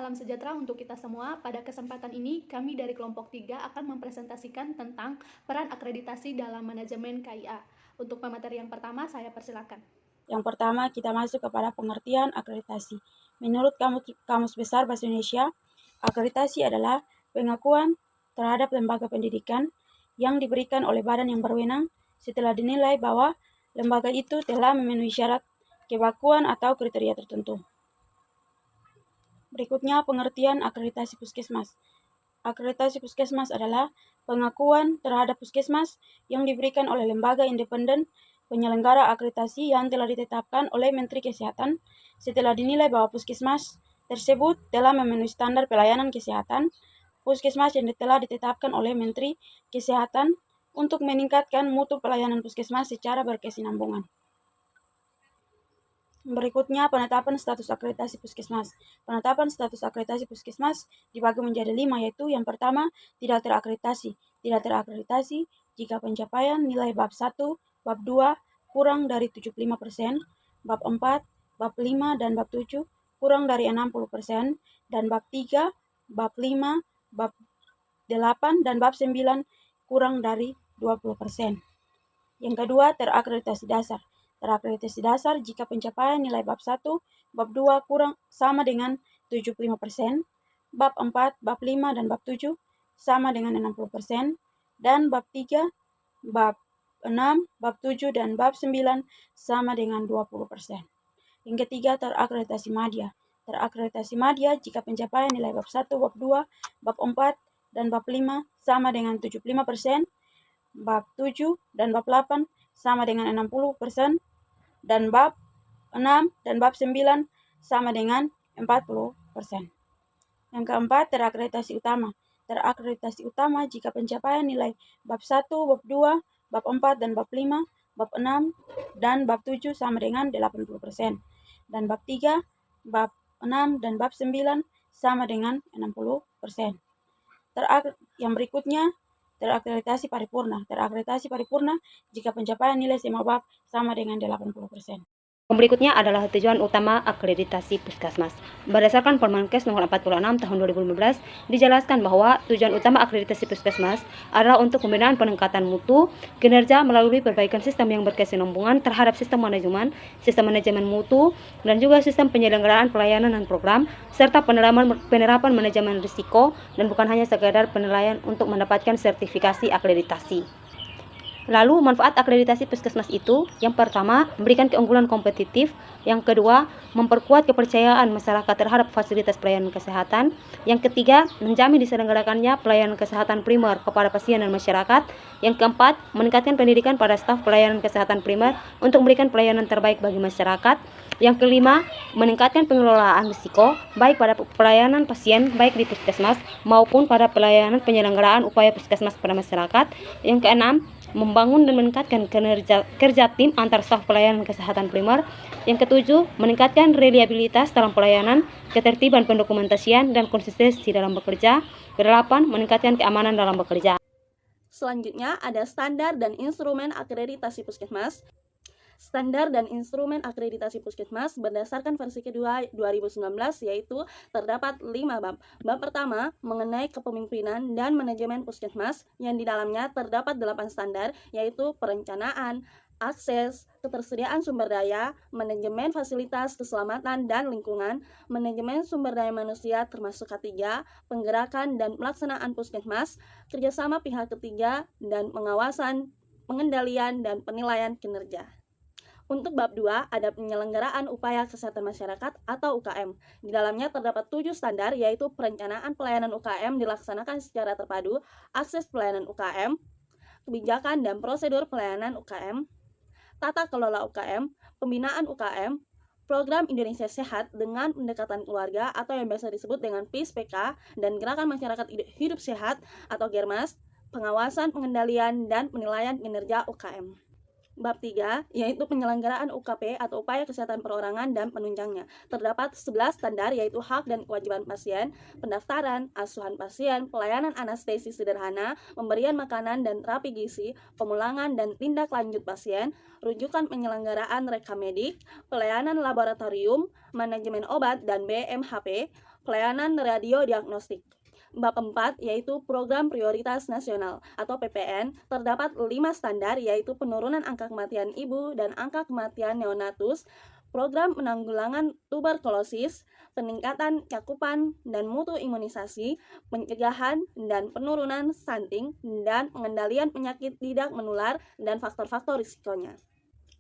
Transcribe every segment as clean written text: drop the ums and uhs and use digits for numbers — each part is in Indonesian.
Salam sejahtera untuk kita semua. Pada kesempatan ini, kami dari kelompok 3 akan mempresentasikan tentang peran akreditasi dalam manajemen KIA. Untuk pemateri yang pertama, saya persilakan. Yang pertama, kita masuk kepada pengertian akreditasi. Menurut Kamus Besar Bahasa Indonesia, akreditasi adalah pengakuan terhadap lembaga pendidikan yang diberikan oleh badan yang berwenang setelah dinilai bahwa lembaga itu telah memenuhi syarat kebakuan atau kriteria tertentu. Berikutnya, pengertian akreditasi puskesmas. Akreditasi puskesmas adalah pengakuan terhadap puskesmas yang diberikan oleh lembaga independen penyelenggara akreditasi yang telah ditetapkan oleh Menteri Kesehatan setelah dinilai bahwa puskesmas tersebut telah memenuhi standar pelayanan kesehatan puskesmas yang telah ditetapkan oleh Menteri Kesehatan untuk meningkatkan mutu pelayanan puskesmas secara berkesinambungan. Berikutnya, penetapan status akreditasi puskesmas. Penetapan status akreditasi puskesmas dibagi menjadi 5, yaitu yang pertama, tidak terakreditasi. Tidak terakreditasi jika pencapaian nilai bab 1, bab 2 kurang dari 75%, bab 4, bab 5, dan bab 7 kurang dari 60%, dan bab 3, bab 5, bab 8, dan bab 9 kurang dari 20%. Yang kedua, terakreditasi dasar. Terakreditasi dasar jika pencapaian nilai bab 1, bab 2 kurang sama dengan 75%, bab 4, bab 5, dan bab 7 sama dengan 60%, dan bab 3, bab 6, bab 7, dan bab 9 sama dengan 20%. Yang ketiga, terakreditasi madya. Terakreditasi madya jika pencapaian nilai bab 1, bab 2, bab 4, dan bab 5 sama dengan 75%, bab 7 dan bab 8 sama dengan 60%, dan bab 6 dan bab 9 sama dengan 40%. Yang keempat, terakreditasi utama. Terakreditasi utama jika pencapaian nilai bab 1, bab 2, bab 4, dan bab 5, bab 6, dan bab 7 sama dengan 80%. Dan bab 3, bab 6, dan bab 9 sama dengan 60%. Yang berikutnya, terakreditasi paripurna. Terakreditasi paripurna jika pencapaian nilai semua bab sama dengan 80%. Berikutnya adalah tujuan utama akreditasi puskesmas. Berdasarkan Permenkes nomor 46 tahun 2015, dijelaskan bahwa tujuan utama akreditasi puskesmas adalah untuk pembinaan peningkatan mutu kinerja melalui perbaikan sistem yang berkesinambungan terhadap sistem manajemen mutu, dan juga sistem penyelenggaraan pelayanan dan program, serta penerapan manajemen risiko, dan bukan hanya sekadar penilaian untuk mendapatkan sertifikasi akreditasi. Lalu, manfaat akreditasi puskesmas itu, yang pertama, memberikan keunggulan kompetitif. Yang kedua, memperkuat kepercayaan masyarakat terhadap fasilitas pelayanan kesehatan. Yang ketiga, menjamin diselenggarakannya pelayanan kesehatan primer kepada pasien dan masyarakat. Yang keempat, meningkatkan pendidikan pada staf pelayanan kesehatan primer untuk memberikan pelayanan terbaik bagi masyarakat. Yang kelima, meningkatkan pengelolaan risiko, baik pada pelayanan pasien, baik di puskesmas, maupun pada pelayanan penyelenggaraan upaya puskesmas pada masyarakat. Yang keenam, membangun dan meningkatkan kerja tim antar staf pelayanan kesehatan primer. Yang ketujuh, meningkatkan reliabilitas dalam pelayanan, ketertiban pendokumentasian, dan konsistensi dalam bekerja. Kedelapan, meningkatkan keamanan dalam bekerja. Selanjutnya ada standar dan instrumen akreditasi puskesmas. Standar dan instrumen akreditasi puskesmas berdasarkan versi kedua 2019, yaitu terdapat 5 bab. Bab pertama mengenai kepemimpinan dan manajemen puskesmas, yang di dalamnya terdapat 8 standar, yaitu perencanaan, akses, ketersediaan sumber daya, manajemen fasilitas keselamatan dan lingkungan, manajemen sumber daya manusia termasuk K3, penggerakan dan pelaksanaan puskesmas, kerjasama pihak ketiga, dan pengawasan, pengendalian, dan penilaian kinerja. Untuk bab 2 ada penyelenggaraan upaya kesehatan masyarakat atau UKM. Di dalamnya terdapat 7 standar, yaitu perencanaan pelayanan UKM dilaksanakan secara terpadu, akses pelayanan UKM, kebijakan dan prosedur pelayanan UKM, tata kelola UKM, pembinaan UKM, program Indonesia Sehat dengan pendekatan keluarga atau yang biasa disebut dengan PIS-PK, dan gerakan masyarakat hidup sehat atau GERMAS, pengawasan, pengendalian, dan penilaian kinerja UKM. Bab 3, yaitu penyelenggaraan UKP atau upaya kesehatan perorangan dan penunjangnya. Terdapat 11 standar, yaitu hak dan kewajiban pasien, pendaftaran, asuhan pasien, pelayanan anestesi sederhana, pemberian makanan dan terapi gizi, pemulangan dan tindak lanjut pasien, rujukan penyelenggaraan reka medik, pelayanan laboratorium, manajemen obat dan BMHP, pelayanan radio diagnostik. Bab 4 yaitu Program Prioritas Nasional atau PPN, terdapat 5 standar yaitu penurunan angka kematian ibu dan angka kematian neonatus, program penanggulangan tuberkulosis, peningkatan cakupan dan mutu imunisasi, pencegahan dan penurunan stunting, dan pengendalian penyakit tidak menular dan faktor-faktor risikonya.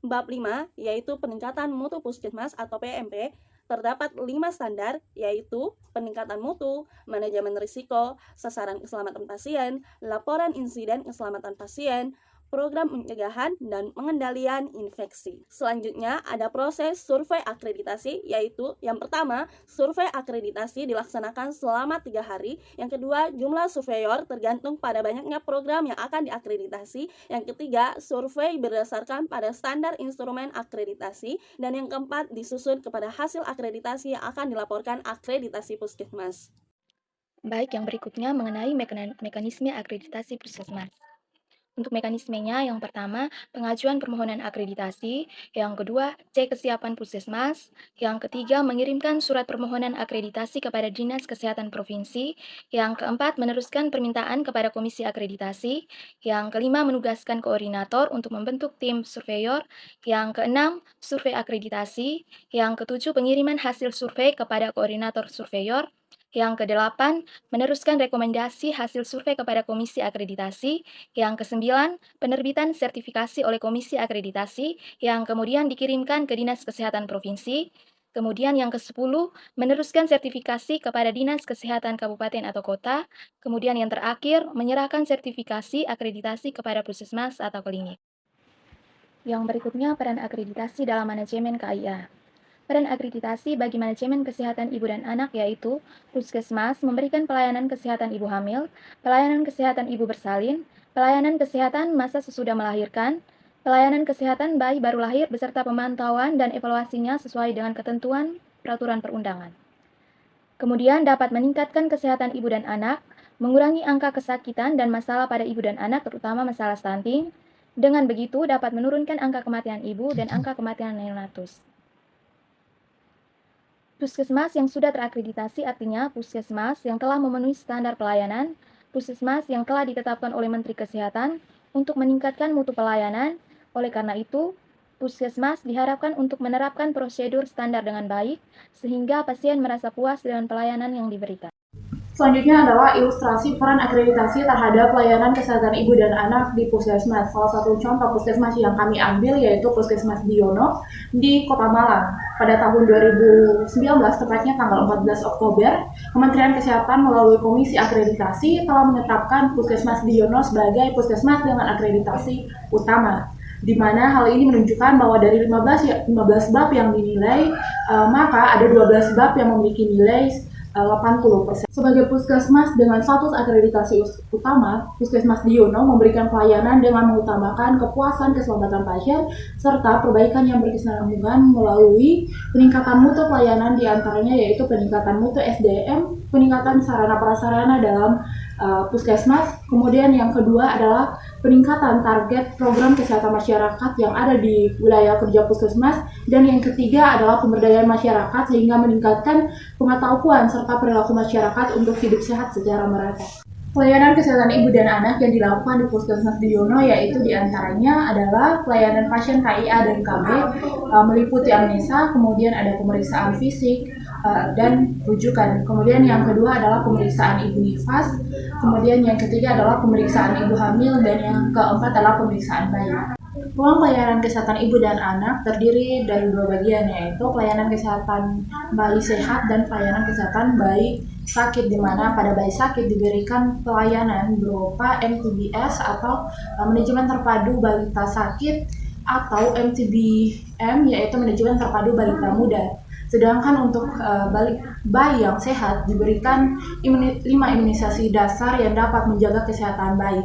Bab 5 yaitu peningkatan mutu puskesmas atau PMP, terdapat 5 standar yaitu peningkatan mutu, manajemen risiko, sasaran keselamatan pasien, laporan insiden keselamatan pasien, program pencegahan dan pengendalian infeksi. Selanjutnya ada proses survei akreditasi, yaitu yang pertama, survei akreditasi dilaksanakan selama 3 hari. Yang kedua, jumlah surveyor tergantung pada banyaknya program yang akan diakreditasi. Yang ketiga, survei berdasarkan pada standar instrumen akreditasi. Dan yang keempat, disusun kepada hasil akreditasi yang akan dilaporkan akreditasi puskesmas. Baik, yang berikutnya mengenai mekanisme akreditasi puskesmas. Untuk mekanismenya, yang pertama, pengajuan permohonan akreditasi, yang kedua, cek kesiapan puskesmas, yang ketiga, mengirimkan surat permohonan akreditasi kepada Dinas Kesehatan Provinsi, yang keempat, meneruskan permintaan kepada Komisi Akreditasi, yang kelima, menugaskan koordinator untuk membentuk tim surveyor, yang keenam, survei akreditasi, yang ketujuh, pengiriman hasil survei kepada koordinator surveyor, yang kedelapan, meneruskan rekomendasi hasil survei kepada Komisi Akreditasi. Yang kesembilan, penerbitan sertifikasi oleh Komisi Akreditasi yang kemudian dikirimkan ke Dinas Kesehatan Provinsi. Kemudian yang ke-10, meneruskan sertifikasi kepada Dinas Kesehatan Kabupaten atau Kota. Kemudian yang terakhir, menyerahkan sertifikasi akreditasi kepada puskesmas atau klinik. Yang berikutnya, peran akreditasi dalam manajemen KIA. Peran akreditasi bagi manajemen kesehatan ibu dan anak yaitu puskesmas memberikan pelayanan kesehatan ibu hamil, pelayanan kesehatan ibu bersalin, pelayanan kesehatan masa sesudah melahirkan, pelayanan kesehatan bayi baru lahir beserta pemantauan dan evaluasinya sesuai dengan ketentuan peraturan perundangan. Kemudian dapat meningkatkan kesehatan ibu dan anak, mengurangi angka kesakitan dan masalah pada ibu dan anak terutama masalah stunting. Dengan begitu dapat menurunkan angka kematian ibu dan angka kematian neonatus. Puskesmas yang sudah terakreditasi artinya puskesmas yang telah memenuhi standar pelayanan, puskesmas yang telah ditetapkan oleh Menteri Kesehatan untuk meningkatkan mutu pelayanan. Oleh karena itu, puskesmas diharapkan untuk menerapkan prosedur standar dengan baik, sehingga pasien merasa puas dengan pelayanan yang diberikan. Selanjutnya adalah ilustrasi peran akreditasi terhadap pelayanan kesehatan ibu dan anak di puskesmas. Salah satu contoh puskesmas yang kami ambil yaitu Puskesmas Diono di Kota Malang. Pada tahun 2019, tepatnya tanggal 14 Oktober, Kementerian Kesehatan melalui Komisi Akreditasi telah menetapkan Puskesmas Diono sebagai puskesmas dengan akreditasi utama, di mana hal ini menunjukkan bahwa dari 15 bab yang dinilai, maka ada 12 bab yang memiliki nilai 80%. Sebagai puskesmas dengan status akreditasi utama, Puskesmas Diono memberikan pelayanan dengan mengutamakan kepuasan keselamatan pasien serta perbaikan yang berkesinambungan melalui peningkatan mutu pelayanan, diantaranya yaitu peningkatan mutu SDM, peningkatan sarana prasarana dalam puskesmas. Kemudian yang kedua adalah peningkatan target program kesehatan masyarakat yang ada di wilayah kerja puskesmas, dan yang ketiga adalah pemberdayaan masyarakat sehingga meningkatkan pengetahuan serta perilaku masyarakat untuk hidup sehat secara merata. Pelayanan kesehatan ibu dan anak yang dilakukan di Puskesmas Diono yaitu diantaranya adalah pelayanan pasien KIA dan KB, meliputi amnesa, kemudian ada pemeriksaan fisik dan rujukan. Kemudian yang kedua adalah pemeriksaan ibu nifas, kemudian yang ketiga adalah pemeriksaan ibu hamil, dan yang keempat adalah pemeriksaan bayi. Ruang pelayanan kesehatan ibu dan anak terdiri dari 2 bagian, yaitu pelayanan kesehatan bayi sehat dan pelayanan kesehatan bayi sakit, di mana pada bayi sakit diberikan pelayanan berupa MTBS atau manajemen terpadu balita sakit, atau MTBM yaitu manajemen terpadu balita muda. Sedangkan untuk bayi yang sehat diberikan 5 imunisasi dasar yang dapat menjaga kesehatan bayi.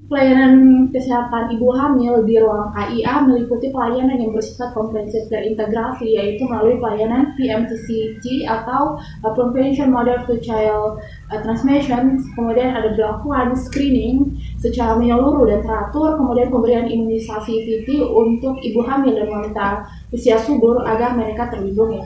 Pelayanan kesehatan ibu hamil di ruang KIA meliputi pelayanan yang bersifat komprehensif terintegrasi, yaitu melalui pelayanan PMTCT atau Prevention Mother to Child Transmission. Kemudian ada dilakukan screening secara menyeluruh dan teratur, kemudian pemberian imunisasi TT untuk ibu hamil dan wanita usia subur agar mereka terlindungi.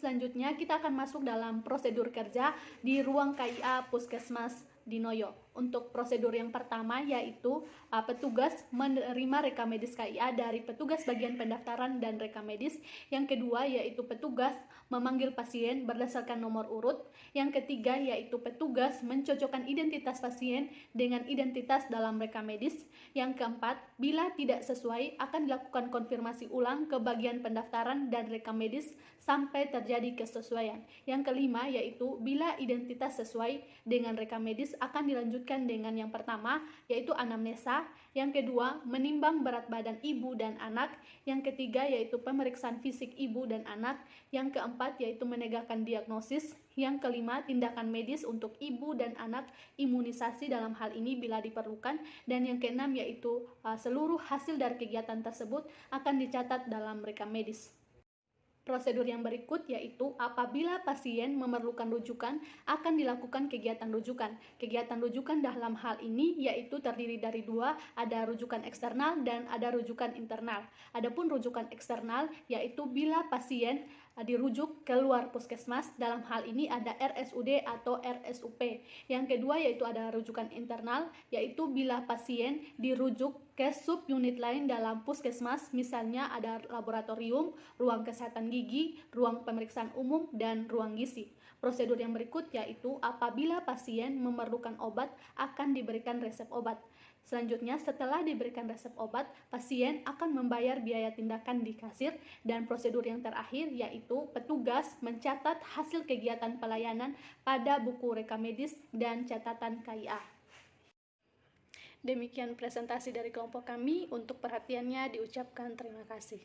Selanjutnya kita akan masuk dalam prosedur kerja di ruang KIA Puskesmas di Noyo. Untuk prosedur yang pertama yaitu petugas menerima rekam medis KIA dari petugas bagian pendaftaran dan rekam medis. Yang kedua yaitu petugas memanggil pasien berdasarkan nomor urut. Yang ketiga yaitu petugas mencocokkan identitas pasien dengan identitas dalam rekam medis. Yang keempat, bila tidak sesuai akan dilakukan konfirmasi ulang ke bagian pendaftaran dan rekam medis sampai terjadi kesesuaian. Yang kelima yaitu bila identitas sesuai dengan rekam medis akan dilanjutkan dengan yang pertama yaitu anamnesa, yang kedua menimbang berat badan ibu dan anak, yang ketiga yaitu pemeriksaan fisik ibu dan anak, yang keempat yaitu menegakkan diagnosis, yang kelima tindakan medis untuk ibu dan anak, imunisasi dalam hal ini bila diperlukan, dan yang keenam yaitu seluruh hasil dari kegiatan tersebut akan dicatat dalam rekam medis. Prosedur yang berikut yaitu apabila pasien memerlukan rujukan akan dilakukan kegiatan rujukan. Kegiatan rujukan dalam hal ini yaitu terdiri dari dua, ada rujukan eksternal dan ada rujukan internal. Adapun rujukan eksternal yaitu bila pasien dirujuk keluar puskesmas, dalam hal ini ada RSUD atau RSUP. Yang kedua yaitu ada rujukan internal, yaitu bila pasien dirujuk ke subunit lain dalam puskesmas, misalnya ada laboratorium, ruang kesehatan gigi, ruang pemeriksaan umum, dan ruang gizi. Prosedur yang berikut yaitu apabila pasien memerlukan obat akan diberikan resep obat. Selanjutnya, setelah diberikan resep obat, pasien akan membayar biaya tindakan di kasir, dan prosedur yang terakhir yaitu petugas mencatat hasil kegiatan pelayanan pada buku rekam medis dan catatan KIA. Demikian presentasi dari kelompok kami, untuk perhatiannya diucapkan terima kasih.